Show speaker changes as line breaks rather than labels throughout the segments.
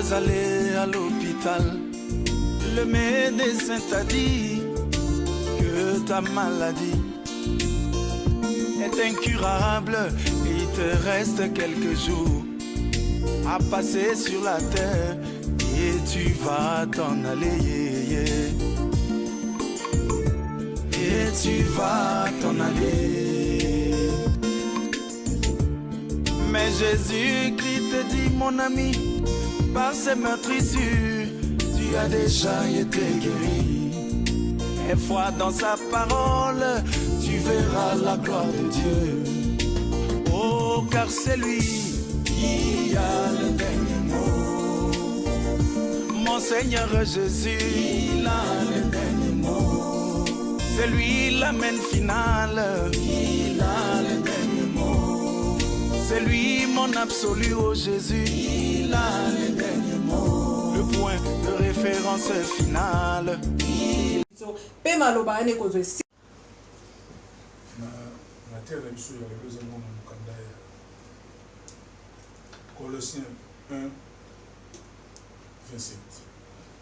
veux aller à l'hôpital, le médecin t'a dit que ta maladie est incurable et il te reste quelques jours à passer sur la terre et tu vas t'en aller. Et tu vas t'en aller. Mais Jésus-Christ te dit, mon ami, par ces meurtrissures, tu as déjà été guéri. Et foi dans sa parole, tu verras la gloire de Dieu. Oh, car c'est lui qui a le dernier mot. Mon Seigneur Jésus, il a le dernier mot. C'est lui l'amène finale. Il a le dernier mot. C'est lui mon absolu, oh Jésus. Il a le dernier mot. Le point de référence finale.
Colossiens 1, 27.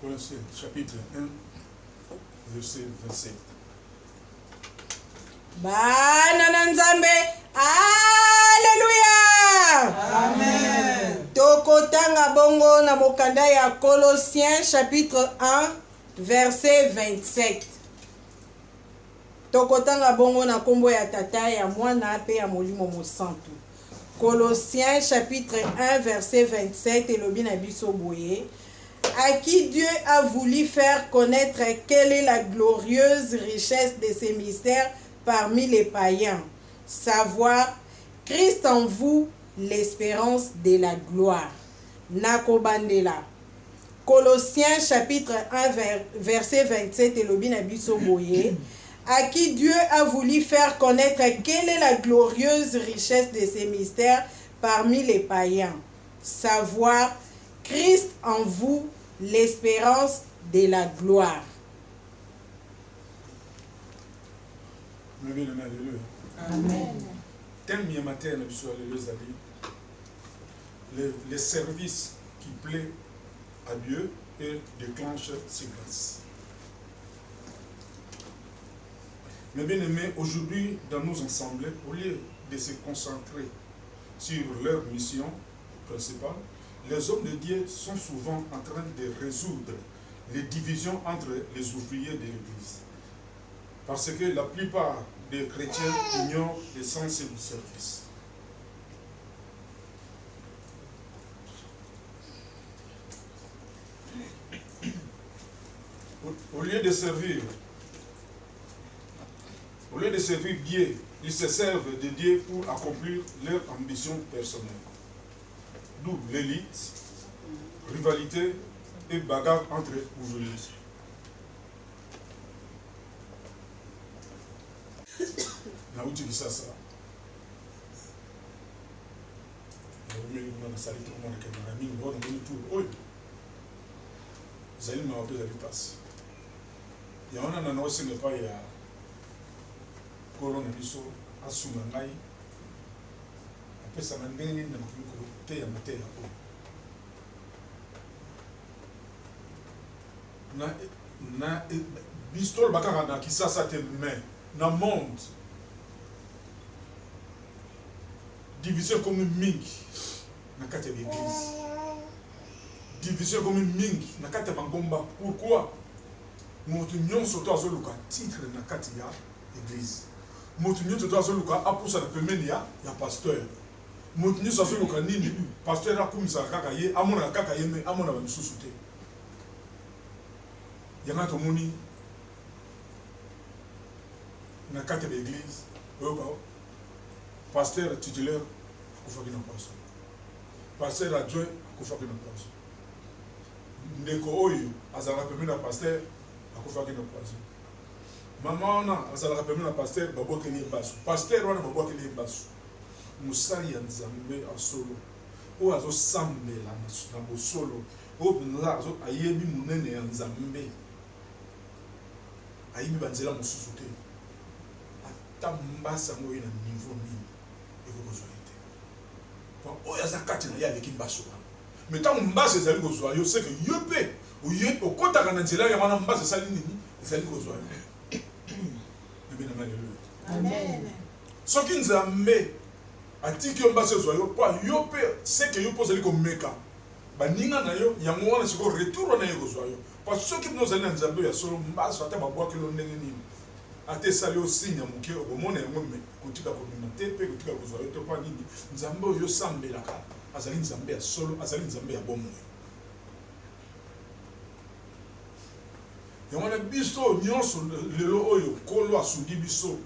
Colossiens chapitre 1, verset 27.
Banana Nzambe, Alléluia. Amen. Tokotanga bongo na mokanda ya Colossiens chapitre 1, verset 27. Tokotanga bongo na kombo ya tata ya mwana pe ya molimo mosantu. Colossiens chapitre 1 verset 27 et le binabiso boye. À qui Dieu a voulu faire connaître quelle est la glorieuse richesse de ses mystères parmi les païens, savoir Christ en vous, l'espérance de la gloire. Nakobandela. Colossiens chapitre 1 verset 27 et le binabiso boye. À qui Dieu a voulu faire connaître quelle est la glorieuse richesse de ses mystères parmi les païens, savoir Christ en vous, l'espérance de la gloire.
Amen. Les services qui plaisent à Dieu et déclenchent ses grâces. Mais bien aimés, aujourd'hui, dans nos assemblées, au lieu de se concentrer sur leur mission principale, les hommes de Dieu sont souvent en train de résoudre les divisions entre les ouvriers de l'Église. Parce que la plupart des chrétiens ignorent l'essence du service. Au lieu de servir Dieu, ils se servent de Dieu pour accomplir leurs ambitions personnelles. D'où l'élite, rivalité et bagarre entre ouvriers. Kolon biso asuma ngai apesa ndenge nini na mokolo te ya mateya ko na bistol bakaka na kisasa te mais na monde division comme mingi na kati ya l'église, division comme mingi na kati ya bangomba. Pourquoi? Moto nyonso to azoluka titre na kati ya l'église. Moto nyonso to azoluka apusa na pembeni ya pasteur. Moto nyonso azoluka nini pasteur akumisa kaka ye amona kaka ye me amona ba misusu te. Yanga to moni na kati ya l'église oyo pasteur titulaire akufaki na poso, pasteur adjoint akufaki na poso, ndeko oyo azalaka pembeni na pasteur akufaki na poso, mama wana azalaka pembeni na pasteur babwakeli ye basu, pasteur wana babwakeli ye basu. Mosali ya Nzambe asolo oyo azosambela na bosolo oyo mpenza ayebi monene ya Nzambe, ayebi banzela mosusu te, ata mbasa ngo ye na niveau nini ekokozwa ye te. Oyo aza kati na ye aleki mbaso wana Mais tant que mbase ezali kozwa yo c'est que yo pe okotaka na nzela ya wana mbase esali nini ezali kozwa yo. Ebena haleluya.
Amen.
Soki nzambe atiki yo mbase ezwa yo po yo pe c'est que yo po ezali komeka baninga na yo yango wana siko retour wana ye kozwa yo. Parce que soki bino ozali na nzambe ya solo mbase ata babwaki lo ndenge nini ate esali yo signe ya moke omona yango me kotika komema te mpe kotika kozwa yo te mpo nini nzambe oyo osambelaka azali nzambe ya solo azali nzambe ya bomoi. Yango wana biso nyonso lelo oyo nkolo asungi biso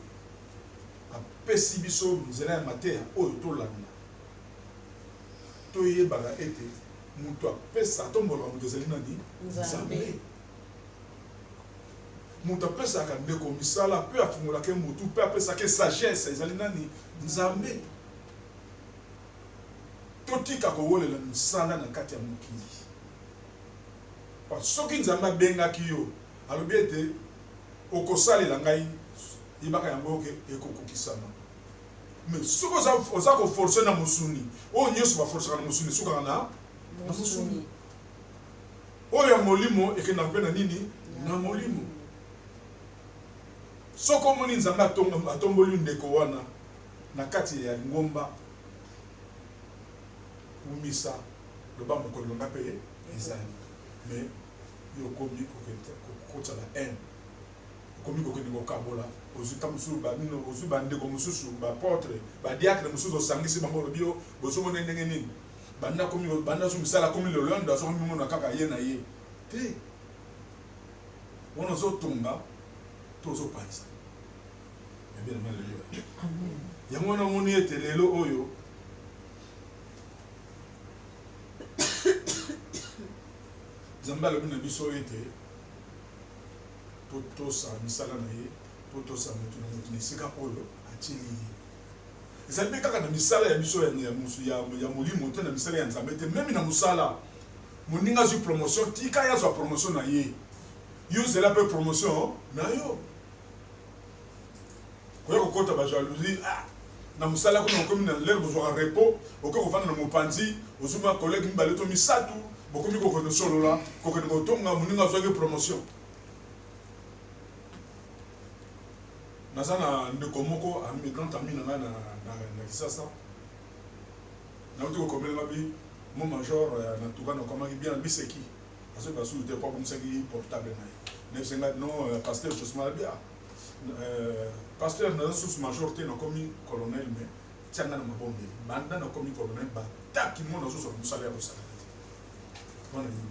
apesi biso nzela ya mateya oyo tolanda toyebaka ete moto apesa atombolaka moto ezali nani nzambe. Moto apesaka ndeko misala mpe afungolaka motu mpe apesaka sagesse ezali nani nzambe. Totika kowolela misala na kati ya mokili. Soki nzambe abengaki yo alobi ete okosalela ngai yebaka yango oke ekokokisama. Mais soki oza koforce na mosuni oyo nyonso baforcaka na mosuni esukaka na mosuni oyo ya molimo ekendaka mpe na nini na molimo. Soki omoni nzambe atomboli ndeko wana na kati ya ngomba umisa loba mokolo longa mpe ezali mais yo komi kokota la haine komi kokende kokabola ozuta mosusu banino ozu bandeko mosusu baportre badiacre mosusu osangisi bango olobi yo bozomona ndenge nini banda komi banda so misala komi lolondo azokomi mona kaka ye na ye te wana ozotonga to ozopanisa. Bien haleluya. Yango wana omoni ete lelo oyo nzambe alobi na biso ete totosa misala na ye totosa motu na motu na esika oyo atieli ye. Ezali mpe kaka na misala ya biso ya molimo te na misala ya nzambe te. Meme na mosala moninga azwi promotion tika ye azwa promotion na ye yo ozela mpe promotion na yo. Koya kokota ba jalousie na mosala kuna okomi na lere bozwaka repos okoki kovanda na mopanzi ozuma collègue mibale to misatu bokomi kokende solola kokende kotonga moninga azwaki promotion. Naza na ndeko moko grand ami na ngai na Kisasa nauti kokomelenga bi mo major na tuka nakomaki bien biseki azoki basulu te po abomisaki portable na ye nesenga non pasteur josema bia pasteur na sous major te nakomi colonel mais tianga na mabombeli banda nakomi colonel bataki mona ozosala mosala ya kosala te wana nini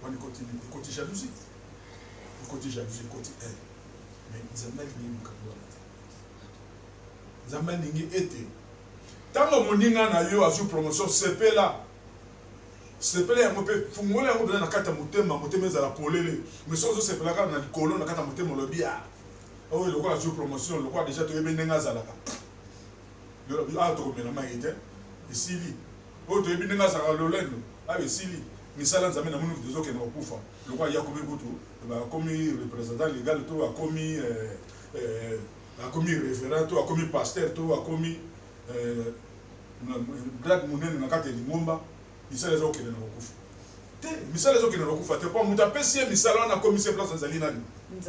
wana ekoti jalousie ekoti mais nzambe alingi makambo wana te. Nzambe alingi ete ntango moninga na yo azwi promotion sepela yango mpe fungola yango mpena na kati ya motema ezala polele mais soki ozosepela kaka na likolo na kati ya motema olobi oyo lokola azwi promotion lokola deja toyebi ndenge azalaka tokomela mai te esili oyo toyebi ndenge azalaka lolendo esili misala nzambe na moni tozokende kokufa lokola yakomi kutu akomi représentant légal to akomi référent to akomi pasteur to akomi grade monene na kati ya lingomba misala ezokende na kokufa te misala ezokende na kokufa te po moto apesi ye misala wana akomisi place azali nani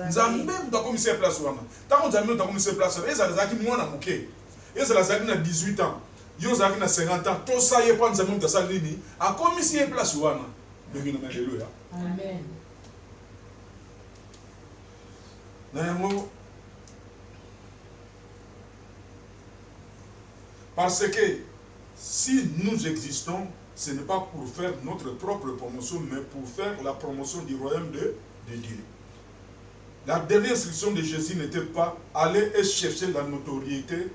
nzambe moto akomisi ye place wana ntango nzambe moto akomisi ye place wana ezala azalaki mwana moke ezala azalaki na 18 ans yo ozalaki na 50 ans tosa ye mpo nzambe moto asali nini akomisi ye place wana bengina na haleluya.
Amen.
Parce que si nous existons, ce n'est pas pour faire notre propre promotion, mais pour faire la promotion du royaume de Dieu. La dernière instruction de Jésus n'était pas aller et chercher la notoriété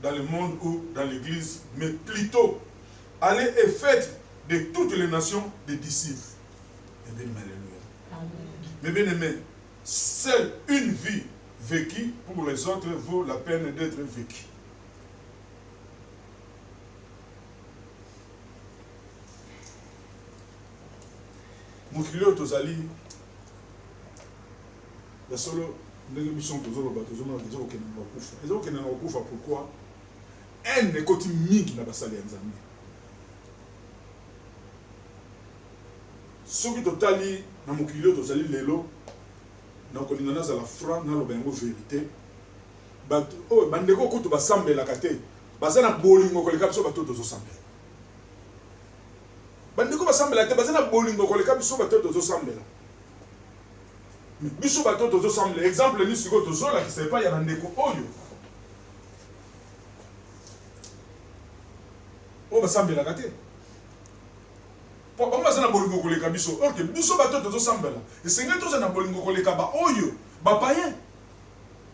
dans le monde ou dans l'église, mais plutôt aller et faire de toutes les nations des disciples. Eh bien, alléluia. Mais bien aimé, seule une vie vécue pour les autres vaut la peine d'être vécue. mokili oyo tozali ya solo ndenge mission tozoloba tozomona ezokokende na kokufa ezokokende na kokufa pourquoi ene ekoti mingi na basali ya nzambe soki totali na mokili tozali lelo na kolingana za la franc na loba yango vérité bato oyo bandeko kutu basambelaka te baza na bolingo koleka biso bato tozosambela bandeko basambela te baza na bolingo koleka biso bato tozosambela biso bato tozosambela exemple ni sikoyo tozolakisa epai ya bandeko oyo basambelaka te bango baza na bolingo koleka biso orke biso bato tozosambela esengeli toza na bolingo koleka baoyo bapayen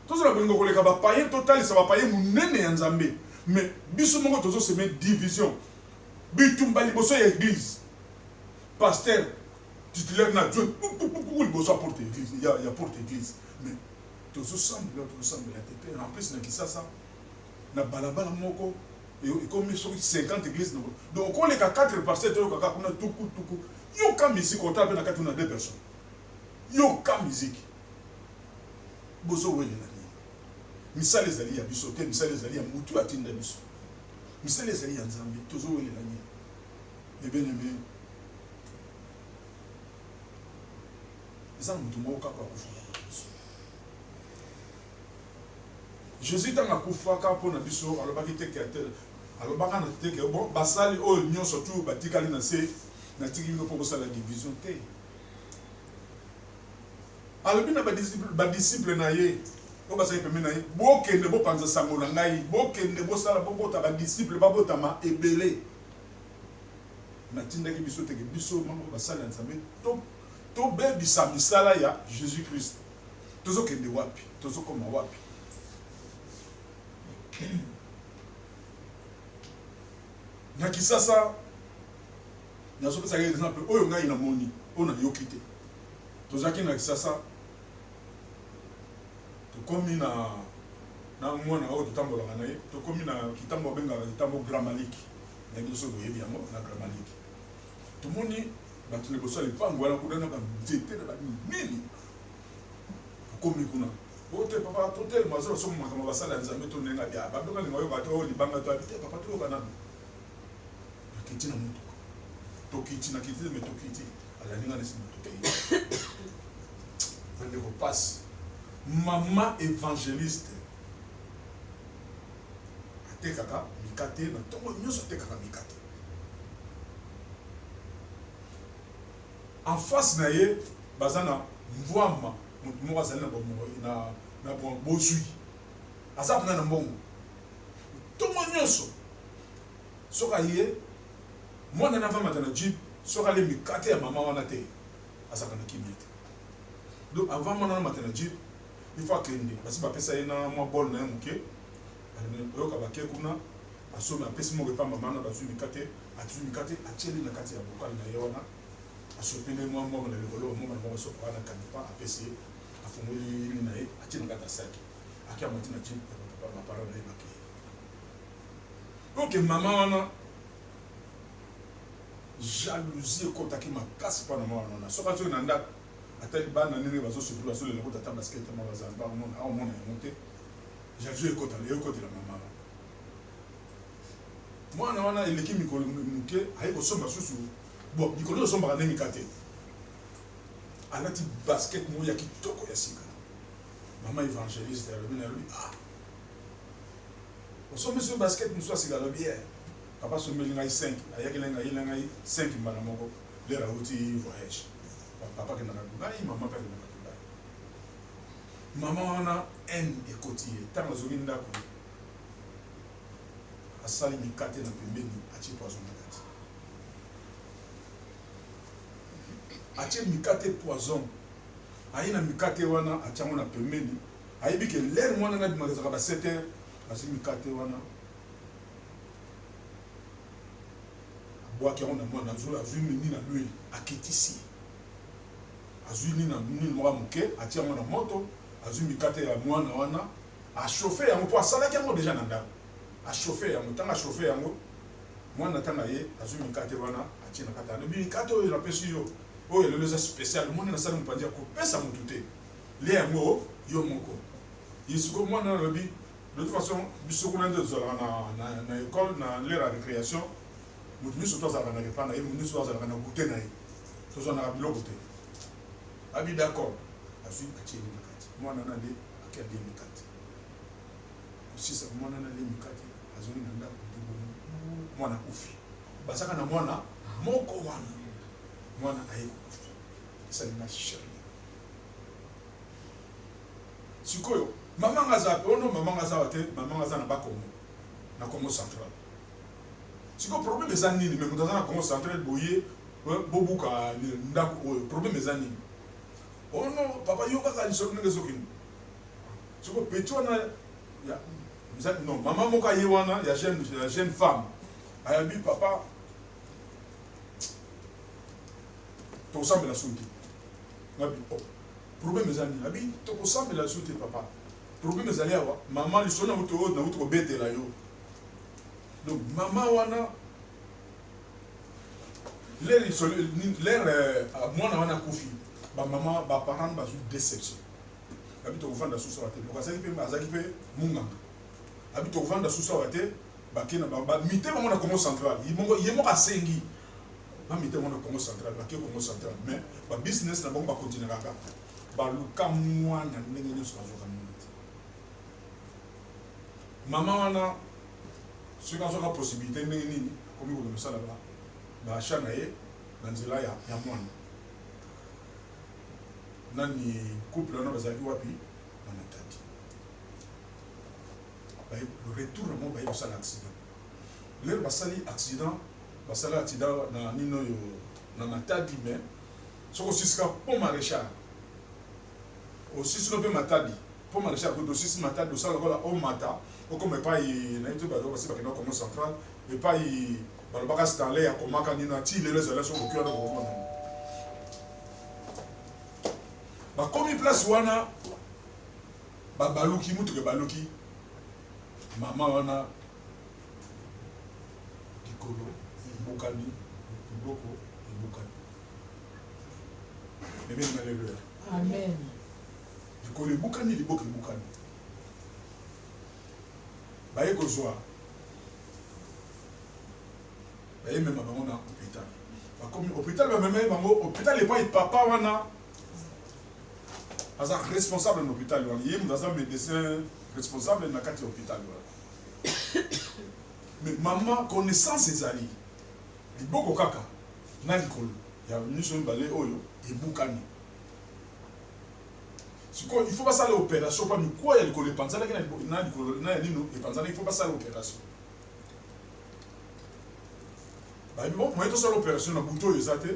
toza na bolingo koleka bapayen totalisa bapayen monene ya nzambe mais biso moko tozoseme division bitumba liboso ya église pasteur titulaire na adjoint liboso ya porte église ya porte église mais tozosambela te en plus na Kisasa na balabala moko ekomi soki 50 églises donc okoleka 4 pasteurs toyokaka kuna tuku yoka musique otala mpe na kati na 2 personnes yoka musique bozowelela nini misala ezali ya biso te misala ezali ya mutu atinda biso misala ezali ya nzambe tozowelela nini ebeneme eza na mutu moko kaka akufaka biso Jésus ntango akufaka mpona biso alobaki teke ya tel alobaka na teke bon basali oyo nyonso tu batikali na se natiki bino mpo kosala division te alobi na badisciple na ye oyo bazali pembe na ye bokende bopanza sango na ngai bokende bosala bobota badisciple babotama ebele natindaki biso teke biso moko basali ya nzambe tobebisa misala ya Jésus Christ tozokende wapi tozokoma wapi na Kisasa nazopesa exemple oyo ngai na moni oyo na yoki te tozaki na Kisasa tokomi na mwana oyo totambolaka na ye tokomi na kitambo babengaka kitambo Gramaliki na biso boyebi yango na Gramaliki tomoni bato liboso ya lipango wana kuna na banzete na banini tokomi kuna ote papa totel mazo somo makama basala nzambe to nenga bia babonga linga yo bato o libanga to abite papa to kana akiti na mutu tokiti na kiti me tokiti ala ninga nesi tokei bande ko passe mama évangéliste atekaka mikate na tongo nyoso atekaka mikate en face na ye bazana mvwama mutu moko azali na bozwi aza mpena na mbongo ntongo nyonso soki aye mwana na avamata na jip soki ale mikate ya mama wana te azaka na kimia te donc avant mwana namata na jip ifo akende basi bapesa ye na mwa bol na ye moke oyoka bake kuna asomi apesi moko epa mama na bazwi mikate atuzwi mikate atieli na kati ya bokali na ye wana asopene mwa mbongo na likolo bamoma na moko soki wana kanipa apesi ye afungoli nini na ye atie na kati ya saki akia mati na jip bapara na ye bakeye oke mama wana jalousie ekotaki makasi mpa na mwana wana soki azoki na ndako atali bana nini bazosufri bazolela kota ata basket ma bazali baomona yango te jalousie ekotela mama mwana wana eleki mikolo moke aye kosomba susu bon mikolo oyo osombaka nde mikate alati basket moko ya kitoko ya sika mama évangéliste alobi na alobi osombi so basket mosu ya sika alobi papa sombeli ngai 5 ayakeli ngai 5 mbala moko lera auti voyage papa kendaka dubai mama mpe akendaka dubai mama wana haine ekoti ye ntango azongi ndako asali mikate na pembeni atie poison na kati atie mikate poison aye na mikate wana atiango na pembeni ayebi ke lere mwana nga bimakazaka ba 7 heures asili mikate wana abwaki yango na mwana azwi nini na lweli akitisi azwi nini moko moke atia yango na moto azwi mikate ya mwana wana achauffe yango mpo asalaki yango deja na ndako achauffe yango ntango achauffe yango mwana ntango aye azwi mikate wana atie na kati alobi mikate oyo napesi yo oyo elelo eza spécial omoni nasali mopanzi ya kopesa motu te lia yango yo moko yesiko mwana alobi de toute façon biso kuna nde tozalaka na école na lere ya récréation motu miso to azalaka na repas na ye motu miso azalaka na goûter na ye Tous on a mis l'autre côté. Abi d'accord. Azu atie mikati. Moi nana de akadi mikati. Si ça moi nana le mikati, azoni nanda ko mwana kufi. Basaka na mwana moko wana. Mwana aye kufi. Ça na chéri. Sikoyo, maman ngaza, ono maman ngaza wate, maman ngaza na bakomo. Na Congo central. Siko problème ezani ni même dans na Congo central boye bobuka ndako problème ezani. Oh non, papa yoka ka lisoko ngezo kini. Siko peto na ya non, maman moka yewana ya jeune femme. Ayabi papa to sambe la sunti. Ngabi problème ezani. Abi to sambe la sunti papa. Problème ezali awa maman lisona muto na muto betela yo. Donc maman wana l'air mwana wana kufi ba maman ba parents ba su déception habito kuvanda susa wate lokasaki pe azaki pe munga habito kuvanda susa wate ba kena ba mite ba mona Congo central yemo ka sengi ba mite mona Congo central ba ke Congo central mais ba business na bango ba continuer kaka ba luka mwana ndenge nyoso azoka muniti maman wana ce qu'on a la possibilité de nini comme vous le savez là ba chana ye nanzela ya mwana nani couple na bazaki wapi na matadi ba le retour na mo ba yo sala accident le basali accident na nino yo na matadi mais soko siska po maréchal aussi sino pe matadi po maréchal ko do sisi matadi do sala kola o mata o comme pas na itu ba do basi ba kena Congo central et pas balobaka stanley akomaka nina ti les relations au cœur de mon ba komi place wana ba baluki mutu ke baluki mama wana dikolo bukani boko bukani amen alléluia
Amen.
dikolo bukani liboko bukani ba yeko joie et même bango na hôpital ba comme hôpital ba même bango hôpital et pas papa wana asa responsable de l'hôpital wana yem dans un médecin responsable na kati hôpital wana mais maman connaissance ezali liboko kaka na likolo ya niso balé oyo ebukani siko il faut pas ça l'opération pas quoi ya likolo epanzana na likolo na nino epanzana il faut pas ça l'opération. Bah bon, moi tout ça l'opération na buto ezate,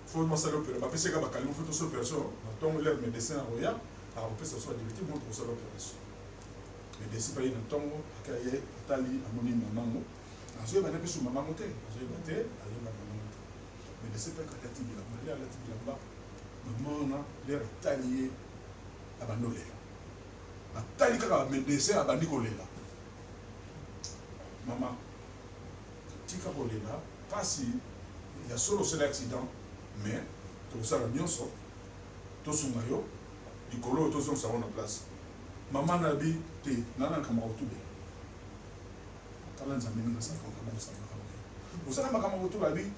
faut moi ça l'opération. Bah pese ka bakali, faut tout ça l'opération. Donc l'air médecin roya, a on peut ça soit directif moi tout ça l'opération. Médecin pa ina tongo akaye tali amoni mamango. Azo ba na pesu mamango te, azo ba te, azo ba mamango. Médecin pa ka tati bila, ma la tati bila ba. Maman na l'air talié abandolé. A tali ka médecin abandi kolela. Maman tika kolela. Pas si il y a solo seul accident, mais tout ça la nyonso, tout son maillot, du colo tout son salon en place. Maman n'a dit te nana kama otube. Kala nzamini na sako kama sana kama. Usana kama otube abi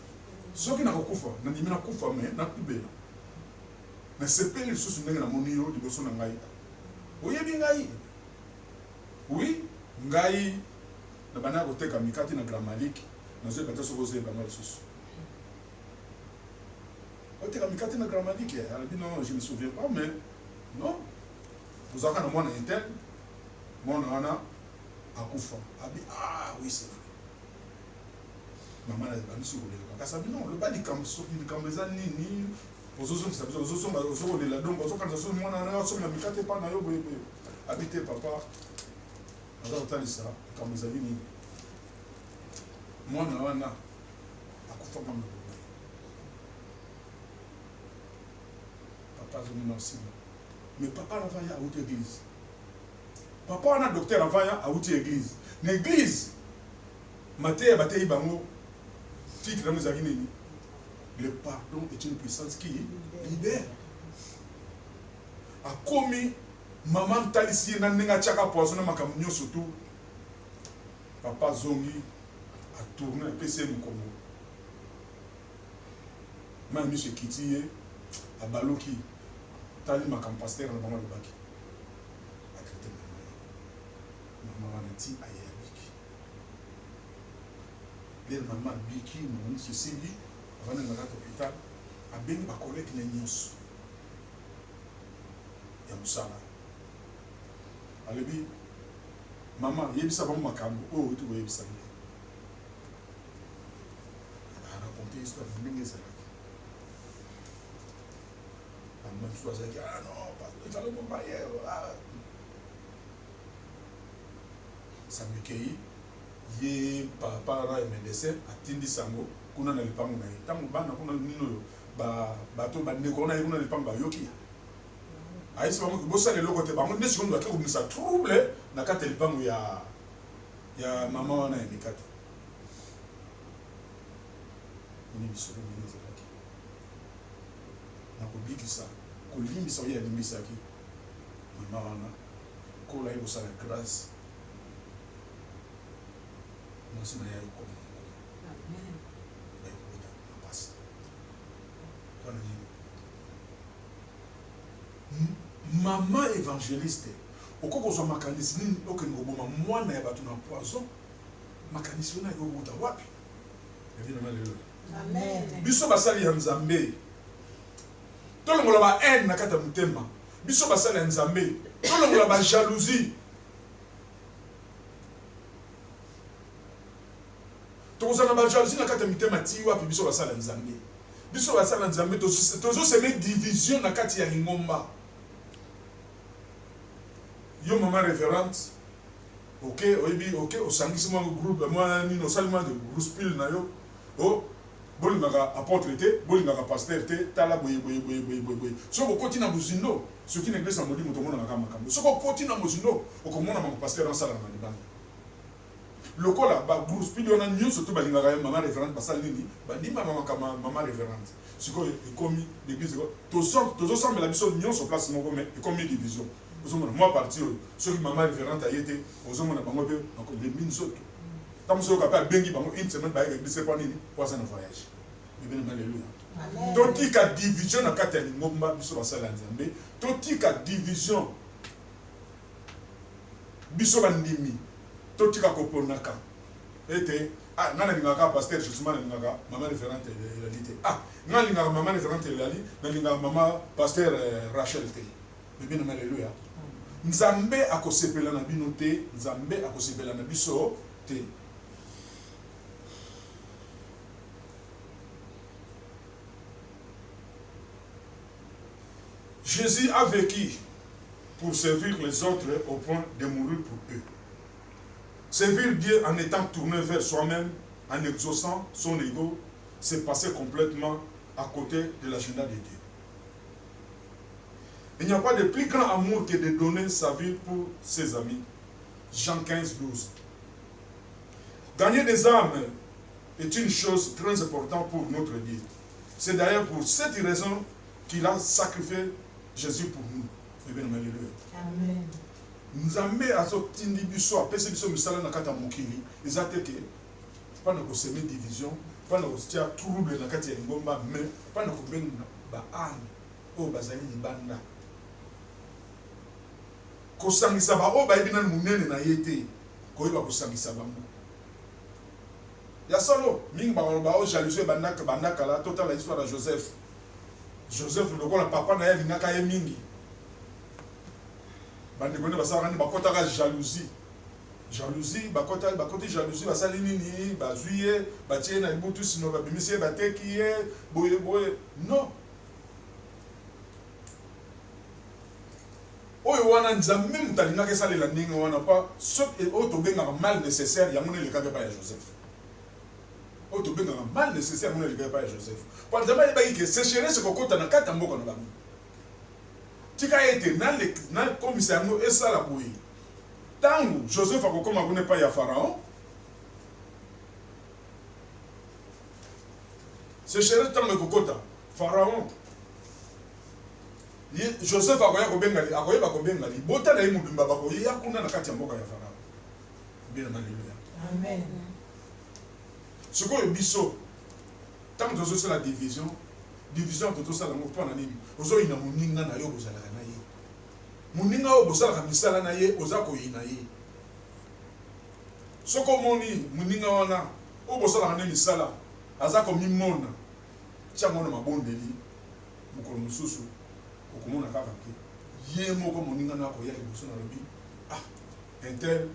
soki na kokufa, na ndimi na kufa mais na tubela. Na sepeli susu ndenge na monio liboso na ngai. Oyebi ngai. Oui, ngai na bana koteka mikati na Gramalik. Nous avons fait ce que vous avez fait. On a grammatique. Elle dit non, je ne me souviens pas, mais non. Vous avez un mois interne, mon ana à Koufa. Elle dit ah oui, c'est vrai. Maman a dit parce que non, le bas du Cambézan ni aux autres, ça veut dire aux autres, les ladons, aux autres, quand on a sur la mikate pas nayo boye habité papa. On a entendu ça, Cambézan ni. Moi, je suis papa aussi. Mais papa n'a pas à l'église. Papa a un docteur à l'église. L'église, Matthieu Batei Bango, le pardon est une puissance qui libère. A commis, maman Talissi, Nanenga Tchaka Poisson, Makamio surtout. Papa Zongi. A tourné un PC Mukongo. Même monsieur Kiti, à Baloki, Tali Makam Pasteur, on a le bac. A traité maman. Maman a dit à Yabiki. Les mamans Biki, nous ceci, avant de à l'hôpital, a bien ma collègue Nénios. Yamsala. Alebi, maman, Yebisa va Makam, oh, tu vois Yebisa. Elle a raconté l'histoire de Minguezalaki. Même chose avec ah non, il fallait qu'on paye. Ça me cueillit. Yé papa et médecin à Tindi Sango, qu'on a le pango. Tant que bana qu'on a nino, bateau ba nekona y qu'on a le pango yoki. Aïe c'est vraiment que bossa les locaux te bango. Ne seconde doit que ça trouble. Na kate le pango ya maman na nikata. On est bisou Minguezalaki. Nakobikisa kolimbisa oyo alimbisaki mama wana kola ye kosala grâce mwasi na ye ayokoma ayokota mapasi wana nini mama évangéliste okoki kozwa makanisi nini okende koboma mwana ya bato na poison makanisi wana ekokota wapi evinama lelo biso basali ya nzambe tolongola ba haine na kata mutema biso basala ya nzambe tolongola ba jalousie tokozala ba jalousie na kata mutema ti wapi biso basala ya nzambe biso basala ya nzambe tozoseme division na kati ya lingomba yo mama référente ok oyebi ok osangisi mwa groupe mwa nini osali mwa de groupe na yo o bolingaka apôtre te bolingaka pasteur te tala boye so bokoti na buzindo soki na église na molimo tomonaka makambo soki okoti na mozindo okomona mama pasteur ansala na libanda lokola bagroupe wana nyonso to balingaka mama référente basali nini bandimaka mama référente sikoyo ekomi l'église tozosambela biso nyonso place moko mais ekomi division ozomona mwa parti oyo soki mama référente aye te ozomona bango mpe lembi nzoto ntango soki oka mpe abengi bango une semaine bayeka église mpo nini po aza na voyage bibeni alleluya totika division na kati ya lingomba biso basala ya nzambe totika division biso bandimi totika koponaka ete nga nalingaka pasteur justement nalingaka mama référente elali te nga nalingaka mama référente elali nalingaka mama pasteur Rachel te bibeni alleluya nzambe akosepela na bino te nzambe akosepela na biso te. Jésus a vécu pour servir les autres au point de mourir pour eux. Servir Dieu en étant tourné vers soi-même, en exaucant son ego, c'est passer complètement à côté de l'agenda de Dieu. Il n'y a pas de plus grand amour que de donner sa vie pour ses amis. Jean 15, 12. Gagner des âmes est une chose très importante pour notre Dieu. C'est d'ailleurs pour cette raison qu'il a sacrifié Jésus pour nous. Amen. Nzambe azotindi biso apesi biso misala na kata mokili eza te ke pas na koseme division pas na kotia trouble na kati ya lingomba mais pas na kobenga ba ane oyo bazali libanda kosangisa ba oyo bayebi nani monene na ye te koyeba kosangisa bango ya solo mingi bakoloba oyo jalousie bandakala totala histoire ya Joseph lokola papa na ye alingaka ye mingi bandeko ne basalaka nini bakotaka jalousie bakoti jalousie basali nini bazwi ye batie ye na libutu sino babimisi ye bateki ye boye non oyo wana nzambe moto alingaka esalela ndenge wana pa soki oyo tobengaka mal nécessaire yango nelekaka epai ya Joseph oyo tobengaka mal nécessaire yango nelekaka epai ya Joseph po nzambe ayebaki ke sécheresse kokota na kati ya mboka na bango tika ete nakomisa yango esala boye ntango Joseph akokoma kuna epai ya Pharaon sécheresse ntango ekokota Pharaon Joseph akoyeba kobenga libota na ye mobimba bakoya kuna na kati ya mboka ya Pharaon. Bien alleluya. Amen. Sikoyo biso ntango tozosala division division to tosala ngo mpona nini ozoyina moninga na yo bozalaka na ye moninga oyo bosalaka misala na ye oza koyina ye soko omoni moninga wana oyo bosalaka ne misala aza komimona tiango na mabondeli mokolo mosusu okomona kaka te ye moko moninga na akoya liboso na lobi ah intel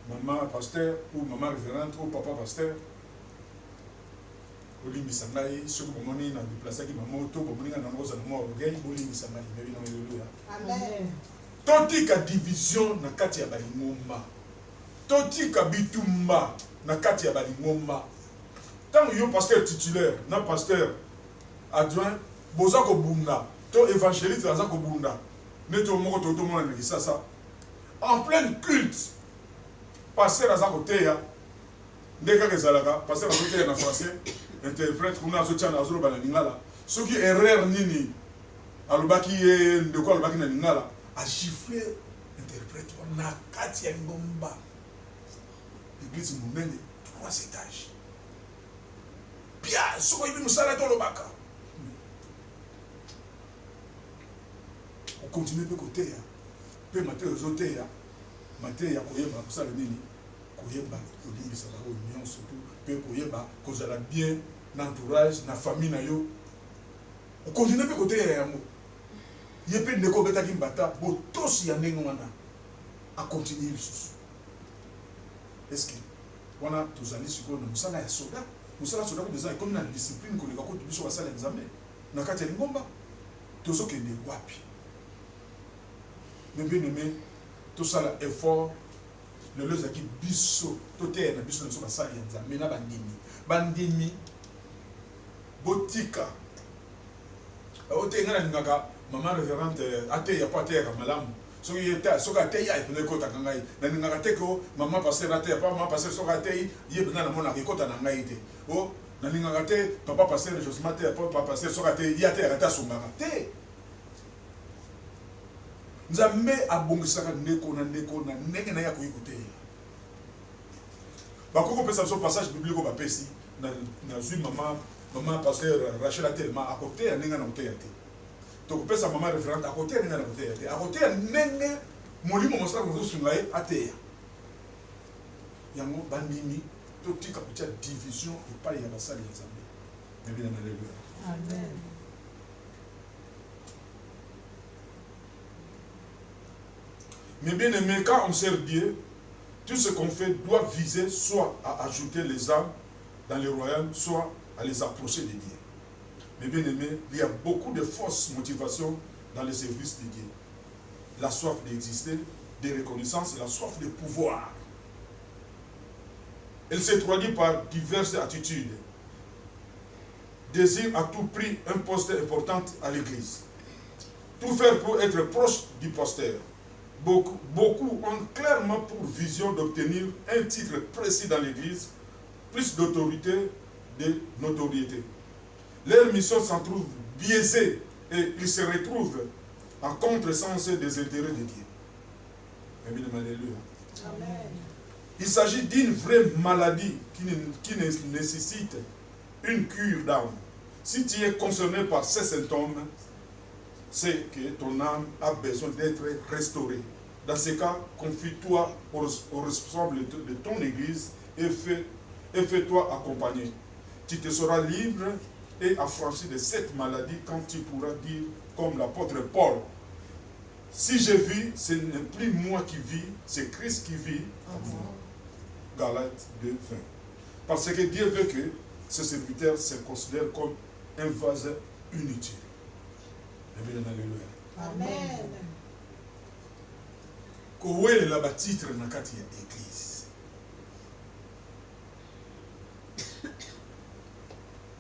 maman pasteur ou maman référente ou papa pasteur olimbisa ngai soki bomoni na déplacaki mamoto bomoninga nango ozala mwa orgueil bolimbisa ngai mebi na alleluya
Amen.
totika division na kati ya balingomba totika bitumba na kati ya balingomba ntango yo pasteur titulaire na pasteur adjoint boza kobunda to évangéliste aza kobunda neti omoko totomona na kisasa en plein culte pasteur aza koteya nde kaka ezalaka pasteur azoteya na français interprète kuna azotiana azoloba na lingala soki erreur nini alobaki ye ndeko alobaki na lingala agifle interprète na kati ya lingomba église monene 3 étages bia soko yibi musala tolobaka okontinue mpe koteya mpe mateya ozoteya mateya koyeba kosala nini koyeba kolimbisa bango nyonso tu mpe koyeba kozala bien na entourage na famille na yo okontinue mpe koteya yango ye mpe ndeko obetaki mbata botosi ya ndenge wana akontinue lisusu eske wana tozali sikoyo na mosala ya soda mosala ya soda ko deja ekomi na discipline koleka kutu biso basala ya nzambe na kati ya lingomba tozokende wapi me tosala effort lelo ezalaki biso toteya na biso na biso basali ya nzambe na bandimi botika oteyenga nalingaka mama référente ateya po ateyaka malamu soki ateya epena ekotaka ngai nalingaka te ko mama paster ateya pa mama paster soki ateyi ye mpena namonaka ekota na ngai te o nalingaka te papa paster josema ateya po papa paster soki ateyi ye ateyaka te asungaka te nzambe abongisaka ndeko na ndenge na ye akoki koteya bakoki kopesa biso passage biblique oyo bapesi nazwi mama pasteur rachel atelema akoteya ndenge na koteya te tokopesa mama référente akoteya ndenge na koteya te akoteya ndenge molimo mosala kozosunga ye ateya yango bandimi totika kotia division epai ya basali ya nzambe mebina na lelo
Amen.
Mais bien aimé, quand on sert Dieu, tout ce qu'on fait doit viser soit à ajouter les âmes dans le royaume, soit à les approcher de Dieu. Mais bien aimé, il y a beaucoup de fausses motivations dans le service de Dieu. La soif d'exister, de reconnaissance et la soif de pouvoir. Elle se traduit par diverses attitudes. Désir à tout prix un poste important à l'église. Tout faire pour être proche du pasteur. Beaucoup ont clairement pour vision d'obtenir un titre précis dans l'église, plus d'autorité, de notoriété. Leur mission s'en trouve biaisée et ils se retrouvent en contresens des intérêts de Dieu. Alléluia.
Amen.
Il s'agit d'une vraie maladie qui nécessite une cure d'âme. Si tu es concerné par ces symptômes, c'est que ton âme a besoin d'être restaurée. Dans ce cas, confie-toi au responsable de ton église et fais-toi accompagner. Tu te seras libre et affranchi de cette maladie quand tu pourras dire, comme l'apôtre Paul, si je vis, ce n'est plus moi qui vis, c'est Christ qui vit en moi. Galates 2, 20. Parce que Dieu veut que ce serviteur se considère comme un vase inutile. Alléluia.
Amen.
Kowelela ba titre na kati ya église.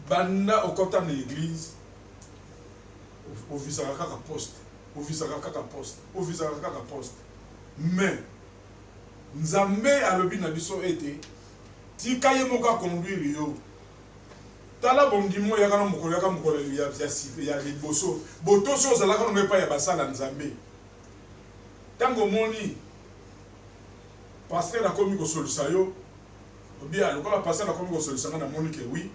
Banda okota na église ovisaka kaka poste, ovisaka kaka poste, ovisaka kaka poste. Mais Nzambe alobi na biso ete tika ye moko conduire yo. Tala bondimo ya kana mokolo ya liboso. Botoso ozalaka no mepa ya basala Nzambe. Tango moni pasteur akomi ko solusa yo bien lokola pasteur akomi ko solusa na moni ke oui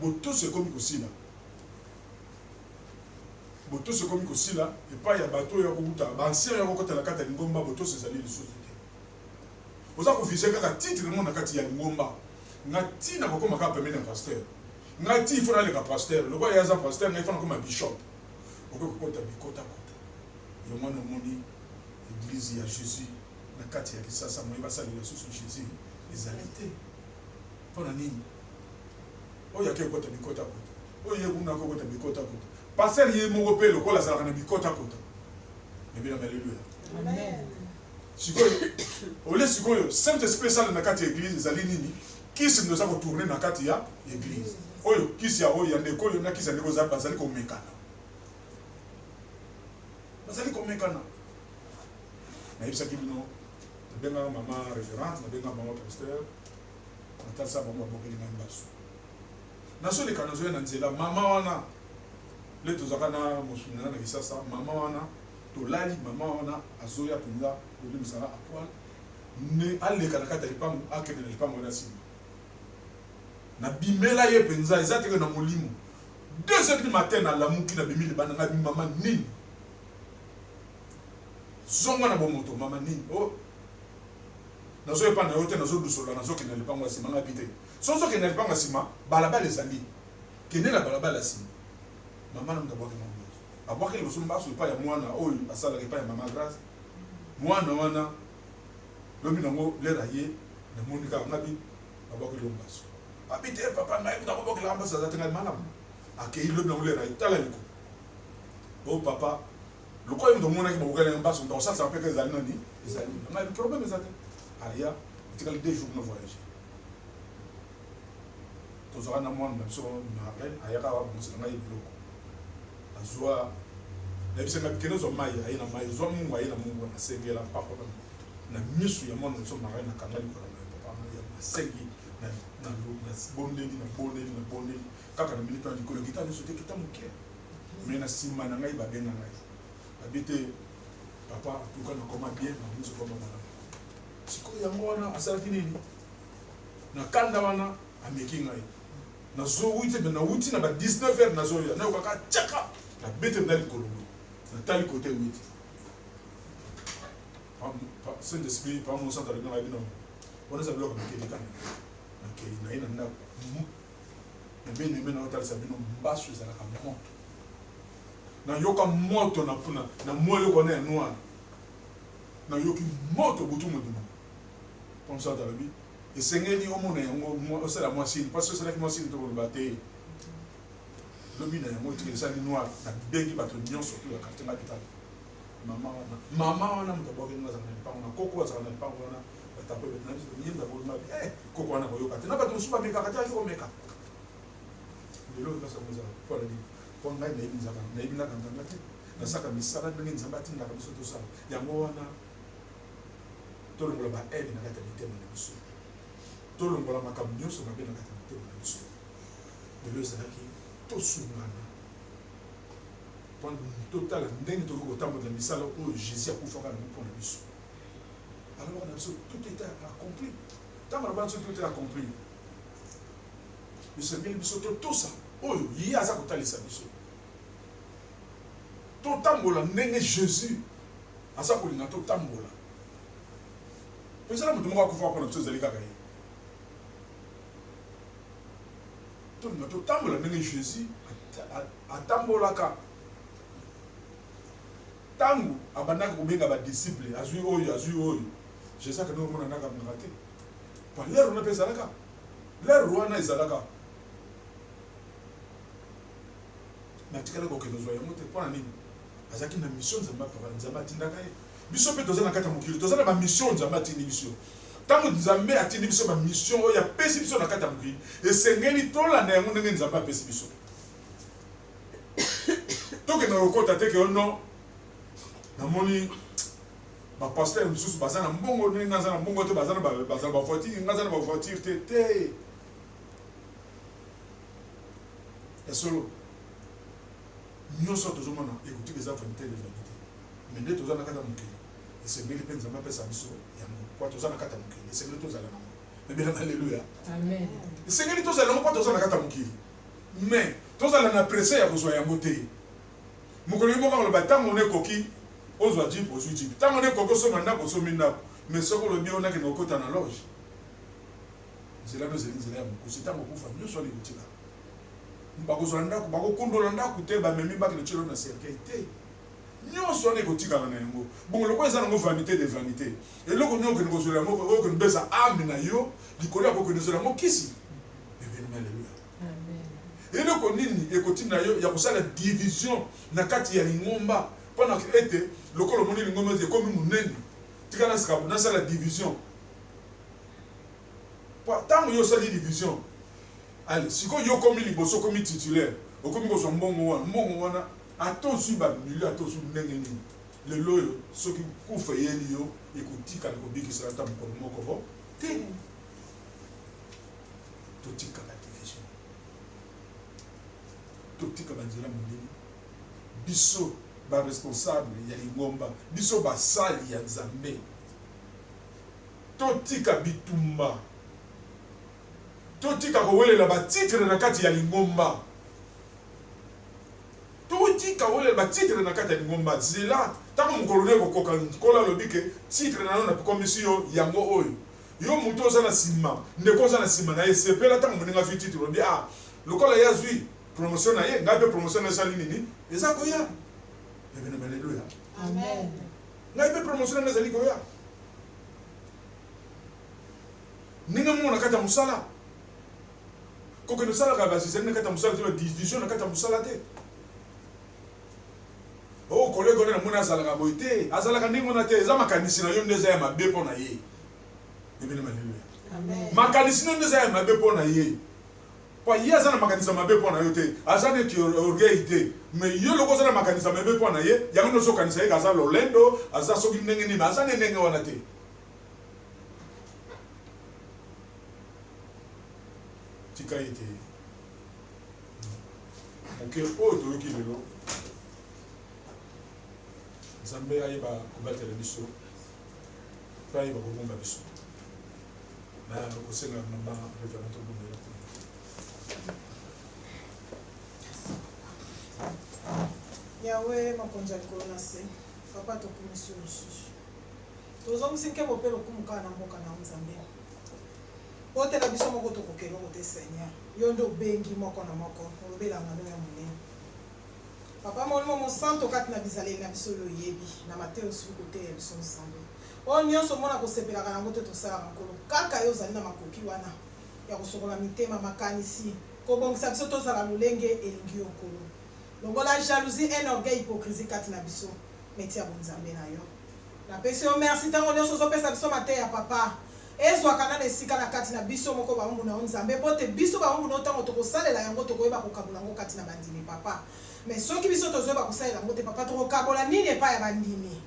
boto se komi ko sila boto se komi kosila epai ya bato ya kobuta bansien ya kokotela kati ya lingomba boto sezali lisusu te oza kofise kaka titre mo na kati ya lingomba nga ntina kokoma kaka pembeni ya pasteur nga ti ifo naleka pasteur lokola ye aza pasteur nga ifo nakoma bishop okoki kokota bikotakota yo mwana omoni église ya jésus na kati ya kisasa moye basalela susu jésus ezali te mpona nini oyo ake kokota bikotakota oyo ye kuna kokota bikotakota pasteur ye moko mpe lokola azalaka na bikotakota mebina haleluya sikoyo ole sikoyo saint esprit esala na kati ya église ezali nini kisi ndo eza kotourne na kati ya église oyo kisi ya oyo ya ndeko oyo na kisi ya ndeko bazali komekana nayebisaki bino nabengaka mama référence nabengaka mama pasteur natalisa bango babokeli ngai mbasu nazoleka nazoya na nzela mama wana le tozalaka na mosuni na kisasa mama wana tolali mama wana azoya mpenza kolemisaka apoil ne aleka na kati ya lipango akende na lipango wana nsima nabimela ye mpenza eza teke na molimo 2h du matin nalamuki nabimi libanda ngabi mama nini zonga na bomoto mama nini o nazoyepa na yo te nazodusola nazokende na lipango ya nsima ngabi te so ozokende na lipango ya nsima balabala ezali kende na balabala ya nsima mama na moto abwakeli mbasu abwakeli liboso mbasu epai ya mwana oyo asalaka epai ya mama grâce mwana wana lobi nango lera ye namoni kaka ngabi abwakeli yo mbasu abi te papa ngai kuta kobokela mbasu aza te ngai malamu akei lobi nango lera ye tala liko o papa lokola ye moto omonaki bakokela ye mbasu moto akosalisa mpeka ezali nani ezali ngai problème eza te aya etikali 2 jours na voyage tozwaka na mwana na biso marlene ayaka abongosela ngai biloko azwa nayebisanga bikende ozwa mai aye na mai zwa mungu aye na mungu nasengela mpako na misu ya mwana na biso marlene nakanga likola na papa nasengi na bondeli kaka na minute ya likolo kita nyonso te kita moke me na nsima na ngai babenga ngai abi te papa tuka nakoma bien na miso koma malamu sikoyo yango wana asalaki nini na kanda wana ameki ngai nazowuti me nawuti na ba 19h nazoya nayokaka tiaka nabete na likolo natali kote wuti saint esprit par mon centre na bino wana za biloko mekedikana nakei naye na ndako nabene na otalisa bino mbasu ezalaka moto nayoka moto na puna na mweloko na ya noir nayoki moto butu modimo comme ça dans la vie esengeli omona yango osala mwasini parce que osalaki mwasini tokoloba te lobi na yango etikalisani noir nabengi bato nyonso to ya quartier ngapitala mama wana moto abwakeli nga azala na lipango na koko azala na lipango wana batape yenda bolima koko wana koyoka te na bato mosusu bamekaka te aki komeka lelo ekasamo ezala mpona nini mpo ngai nayebi naka nzanga te nasaka misala ndenge nzambe atindaka biso tosala yango wana tolongola baede na kati ya mitema na biso tolongola makambo nyonso mabe na kati ya mitema na biso lelo ezalaki tosungana mpona totala ndenge tokoki kotambola misala oyo jésus akufaka nango mpona biso alors na biso tout était accompli ntango na bana biso tout était accompli esengeli biso totosa oyo ye aza kotalisa biso totambola ndenge jésus aza kolinga totambola ezala moto moko akufaka mpona biso ezali kaka ye tolinga totambola ndenge jésus atambolaka ntango abandaka kobenga badisciple azwi oyo jésus akende komona ndaka mnaka te po lere wana mpe ezalaka lere wana ezalaka me atikala kokende ozwa yango te mpona nini azalaki na mission nzambe atindaka ye biso mpe toza na kati ya mokili toza na bamission nzambe atindi biso ntango nzambe atindi biso bamission oyo apesi biso na kati ya mokili esengeli tolanda yango ndenge nzambe apesi biso tokende kokota teke ono namoni bapaster mosusu baza na mbongo ndenge aza na mbongo te baza na bavoitire nga aza na bavoitire te esolo nyonso tozomona ekutiki eza vanité de vanité me nde toza na kati ya mokili esengeli mpe nzambe apesa biso yango po toza na kati ya mokili esengeli tozala nango mebelana alleluya esengeli tozala nango po toza na kati ya mokili me tozala na presse ya kozwa yango te mokolo moko le batango ne koki ozwa jipe ozwi jipe tango ne koko so manda ko so minda mais soko le bio na ke nokota na loge zela no zela ko sitango ko fa nyo so le kutika mbako so ndako bako kondola ndako te ba memi ba ke chelo na cercueil te nyo so ne kotika na yango bon loko eza na vanité de vanité et loko nyo ke ngo so la moko o ke mbesa amina yo likolo ko ke zo la mokisi et le konini ekoti na yo ya kosala division na kati ya lingomba pendant que ete lokolo moni lingomba ze comme munene tika na sika na sala division tant yo sala division allez siko yo comme liboso comme titulaire o comme ko so mbongo wana atosu ba milieu atosu ndenge nini le loyo soki kufa yeli yo ekotika na kobikisa ta moko bo te to tika la division totika banzela mondini biso ba responsable ya lingomba biso basali ya nzambe totika bitumba totika kowelela batitre na kati ya lingomba totika kowelela batitre na kati ya lingomba zela tango mkolone kokoka kola lobike titre na na commission yango oyo yo muto oza na sima ndeko oza na sima na esepela tango moninga fi titre lobi lokola yazwi promotion na ye ngabe promotion na sali nini eza ko ya ebena haleluya
Amen.
ngabe promotion na sali ko ya ninga mo na kata musala ko ke no sala ka basi sene kata musala te division na kata musala te o collègue na mona sala ka boite azala ka ningo na te eza makanisi na yo ndeza ya mabe pona ye ebena haleluya
Amen.
makanisi na ndeza ya mabe pona ye pa yeza na makanisa mabe pona yo te azane ki orgueil te mais yo loko zana makanisa mabe pona ye yango no so kanisa ye kaza lolendo aza soki ndenge ni azane ndenge wana te tika ite ok o to yoki lelo Nzambe ayeba kobatela biso pa ayeba kobomba biso na kosenga na ba révérend obomela
Yahweh makonzi ya likolo na se papa tokumisi yo lisusu tozongisi nke bopelo okumukaa na mboka na Nzambe otela biso moko tokokela ngo te Seigneur yo nde obengi moko na moko olobelanga no ya monene papa molimo mosanto kati na bizaleli na biso oyo oyebi na mateyo suki kote ya biso Nzambe oyo nyonso mona kosepelaka yango te tosalaka nkolo kaka yo ozali na makoki wana ya kosokola mitema makanisi kobongisa biso tozala lolenge elingi yo nkolo longola jalousie et orgueil hypocrisie kati na biso meti ya bonzambe na yo napesi yo merci ntango nyonso ozopesa biso mateya ya papa ezwaka na esika na kati na biso moko bambu na yo Nzambe po te biso bambu na ntango tokosalela yango tokoyeba kokabola yango kati na bandimi papa mais soki biso tozoyeba kosalela yango te papa tokokabola nini epai ya bandimi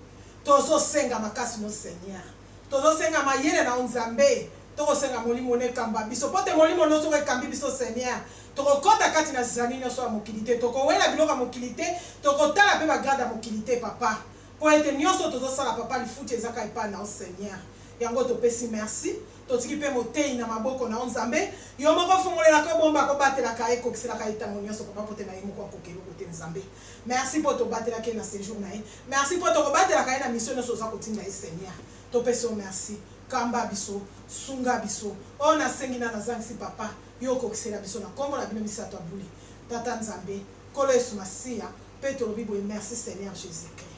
tozosenga makasi no Seigneur tozosenga mayele na Nzambe tokosenga molimo nekamba biso po te molimo nyonso ekambi biso Seigneur tokokota kati na zizangi nyonso ya mokili te tokowela biloko ya mokili te tokotala mpe bagrade ya mokili te papa po ete nyonso tozosala papa lifuti ezaka epai na yo Seigneur yango topesi merci totiki mpe motei na maboko na yo Nzambe yo moko fungolelaka bomba kobatelaka ye kokiselaka ye ntango nyonso papa po te na ye moko akokeli te Nzambe merci mpo tobatelaka ye na séjour na ye merci mpo tokobatelaka ye na mission nyonso oza kotinda ye Seigneur topesi yo merci kamba biso sunga biso oyo nasengi na nazangisi papa yo okokisela biso na kombo na bino misato abuli tata Nzambe kolo Yesu Masiya mpe tolobi boye merci Seigneur Jésus-Christ.